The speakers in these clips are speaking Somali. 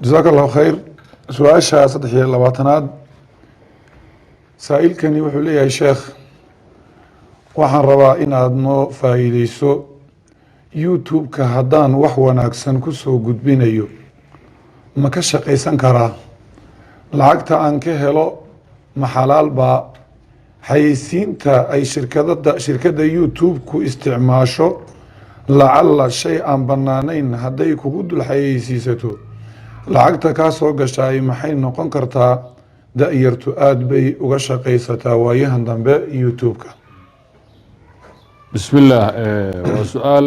جزاك الله خير. سؤاشا صدح لباتناد سائل كان يوحو لي يا شيخ waxaan rabaa inaad noo faa'iideyso youtube-ka haddaan wax wanaagsan ku soo gudbinayo ma ka shaqaysan karaa lacagta aan ka helo ma xalaal baa xayeysiinta ay shirkadda youtube-ku isticmaasho lacalla shay aan bannaanayn hadday kugu dul xayeysiisato lacagta kaa soo gashaay maxay noqon kartaa da-yartu aada bay uga shaqaysataa waayahan dambe youtube-ka بسم الله وسؤال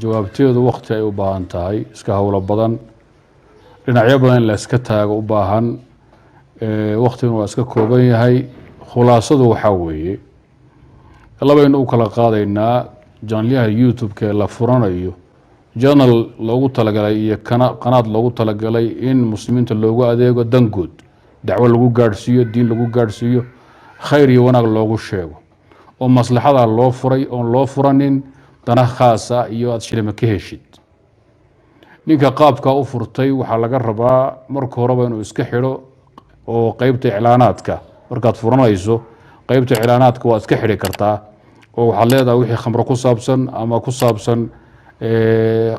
جوابتيdu waqti ay u baahan tahay iska hawlo badan dhinacyo badan in la iska taago u baahan waqtiguna waa iska kooban yahay khulaasadu waxaa weeye labaynu u kala qaadaynaa janalyaha youtube-ka la furanayo janal loogu talagalay iyo qanaad loogu talagalay in muslimiinta loogu adeego dangood dacwo lagu gaadhsiiyo diin lagu gaadhsiiyo khayr iyo wanaag loogu sheego oo maslaxada loo furay oon loo furanin dana khaasa iyo aad shilima ka heshid ninka qaabka u furtay waxaa laga rabaa marka horeba inuu iska xidho oo qeybta iclaanaadka markaad furanayso qeybta iclaanaadka waa iska xidhi kartaa oo waxaad leedahay wixii khamro ku saabsan ama ku saabsan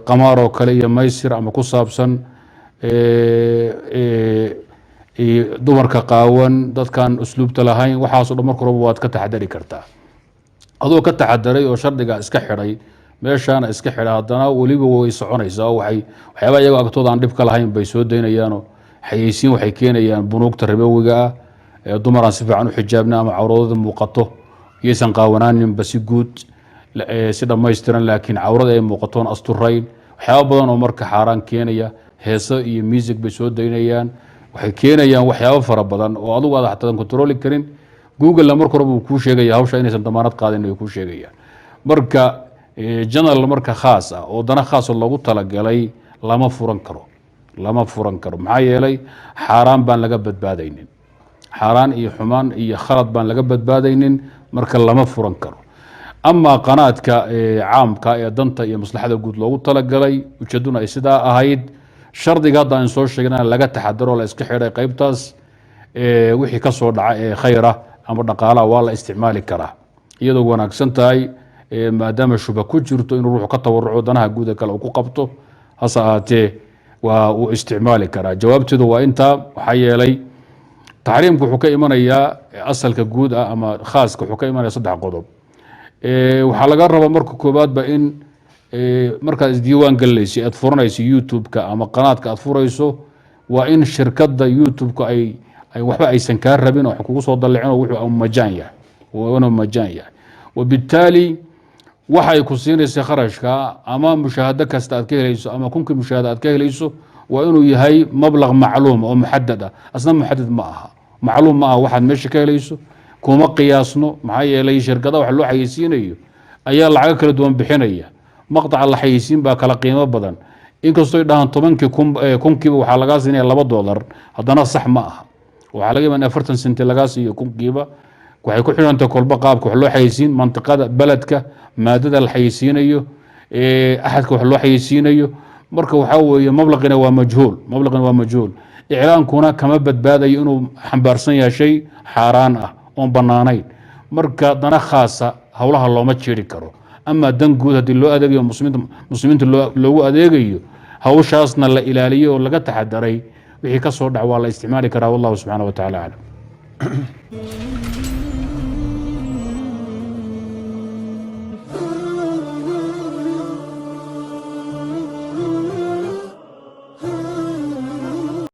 qamaar oo kale iyo maysir ama ku saabsan dumarka qaawan dadkaan usluubta lahayn waxaasoo dhan marka horeba waad ka taxadari kartaa adoo ka taxadaray oo shardiga iska xidhay meeshaana iska xidha haddana weliba way soconaysaa oo waxyaaba iyagoo agtooda aan dhib ka lahayn bay soo daynayaanoo xayeysiin waxay keenayaan bunuugta ribowiga ah ee dumar aan si fiican u xijaabna ama cawradooda muuqato iyaysan qaawanaaninba si guud si dhammaystiran laakiin cawrada ay muuqatoon asturayn waxyaaba badan oo marka xaaraan keenaya heeso iyo music bay soo daynayaan waxay keenayaan waxyaabo fara badan oo adugu aad xataa controli karin google marka hore buu kuu sheegaya hawsha inaysan damaanad qaadin ay kuu sheegayaan marka janal marka khaas ah oo dana khaas oo loogu talagalay lama furan karo maxaa yeelay xaaraan baan laga badbaadaynin xaaraan iyo xumaan iyo khalad baan laga badbaadaynin marka lama furan karo amaa qanaadka caamka ee danta iyo maslaxada guud loogu talagalay ujeeduna ay sidaa ahayd shardiga hadda aan soo sheegna laga taxadaro la iska xidhay qaybtaas wixii ka soo dhaca ee khayra ama dhaqaalaha waa la isticmaali karaa iyadoo wanaagsan tahay maadaama shuba ku jirto inuu ruuxu ka tawaruco danaha guud kale uu ku qabto hase ahaatee waa uu isticmaali karaa jawaabteedu waa intaa waxaa yeelay taxriimku wuxuu ka imanayaa asalka guud ah ama khaaska wuxuu ka imanaya 3 qodob waxaa laga rabaa marka koobaadba in markaad isdiiwaan galinayso aad furanayso youtube-ka ama qanaadka aad furayso waa in shirkadda youtube-ka ay waxba aysan kaa rabin oo kugu soo dallicin oo wuxuu majaan yahay وبالتالي waxay ku siinaysaa kharashka ama mushaahado kasta aad ka helayso ama kunkii mushaahado aad ka helayso waa inuu yahay mablaq macluum oo muxadad ah asna muxadad ma aha macluum ma aha waxaad meesha ka helayso kuma qiyaasno maxaa yeelay shirkada wax loo xayeysiinayo ayaa lacago kala duwan bixinaya maqtaca la xayeysiin baa kala qiimo badan inkastoo ay dhahaan 10 kunkiiba waxaa lagaa siinaya $2 haddana sax ma aha waxaa laga yaabaa 40 senti lagaa siiyo kunkiiba waxay ku xidhantahay kolba qaabka wax loo xayeysiin mantiqada beledka maadada la xayeysiinayo axadka wax loo xayeysiinayo marka waxaa weeye mablaqina waa majhuul iclaankuna kama badbaadayo inuu xambaarsan yahay shay xaaraan ah oon bannaanayn marka dana khaasa howlaha looma jeeri karo ama dan guud haddii loo adeegayo muslimiinta loogu adeegayo hawshaasna la ilaaliyo oo laga taxadaray wixii ka soo dhac waa la isticmaali karaa wallahu subxaana wa tacaala aclam